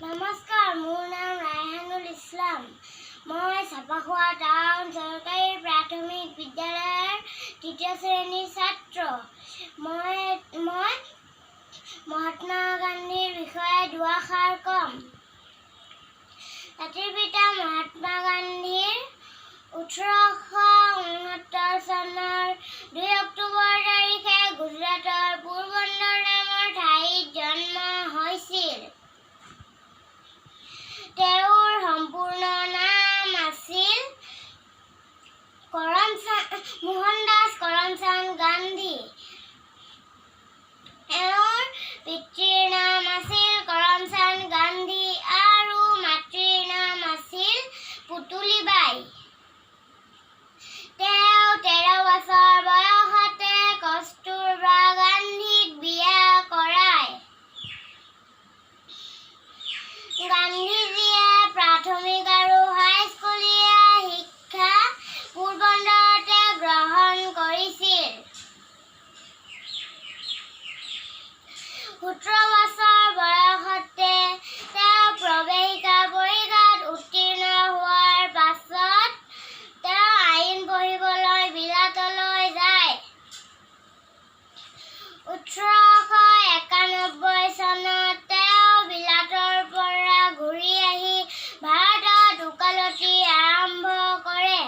নমস্কাৰ, মোৰ নাম ৰায়হানুল ইছলাম। মই চাপাখোৱা টাউন চৰকাৰী প্ৰাথমিক বিদ্যালয়ৰ ৩য় শ্ৰেণীৰ ছাত্ৰ। মই মহাত্মা গান্ধীৰ বিষয়ে দুআষাৰ ক'ম। জাতিৰ পিতা মহাত্মা গান্ধীৰ ১৮৬৯ চনৰ ২ অক্টোবৰ তাৰিখে গুজৰাটৰ পোৰবন্দৰ নামৰ ঠাইত জন্ম হৈছিল। তেওঁৰ সম্পূৰ্ণ নাম আছিল মোহনদাস কৰমচান্দ গান্ধী। তেওঁৰ পিতৃৰ নাম আছিল কৰমচান্দ গান্ধী আৰু মাতৃৰ নাম আছিল পুতলীবাই। তেওঁ 13 বছৰ বয়সতে কস্তুৰবা গান্ধীক বিয়া কৰায়। গান্ধীজীয়ে প্ৰাথমিক আৰু হাইস্কুলীয়া শিক্ষা পোৰবন্দৰতে গ্ৰহণ কৰিছিল। 17 বছৰ বয়সতে তেওঁ প্ৰৱেশিকা পৰীক্ষাত উত্তীৰ্ণ হোৱাৰ পাছত তেওঁ আইন পঢ়িবলৈ বিলাতলৈ যায়। 1891 চনত তেওঁ বিলাতৰ পৰা ঘূৰি আহি ভাৰতত ওকালতি আৰম্ভ কৰে।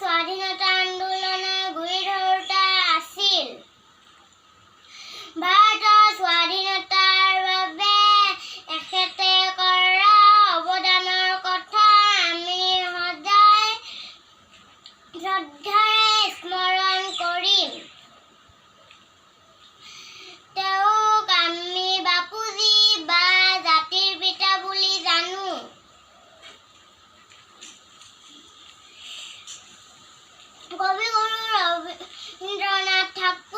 স্বাধীনতা আন্দোলনৰ গুৰি ধৰোঁতা আছিল। ভাৰতৰ স্বাধীনতাৰ বাবে এখেতে কৰা অৱদানৰ কথা আমি সদায় শ্ৰদ্ধাৰে স্মৰণ কৰিম। তেওঁক আমি বাপুজী বা জাতিৰ পিতা বুলি জানো। কবিগুৰু ৰবীন্দ্ৰনাথ ঠাকুৰ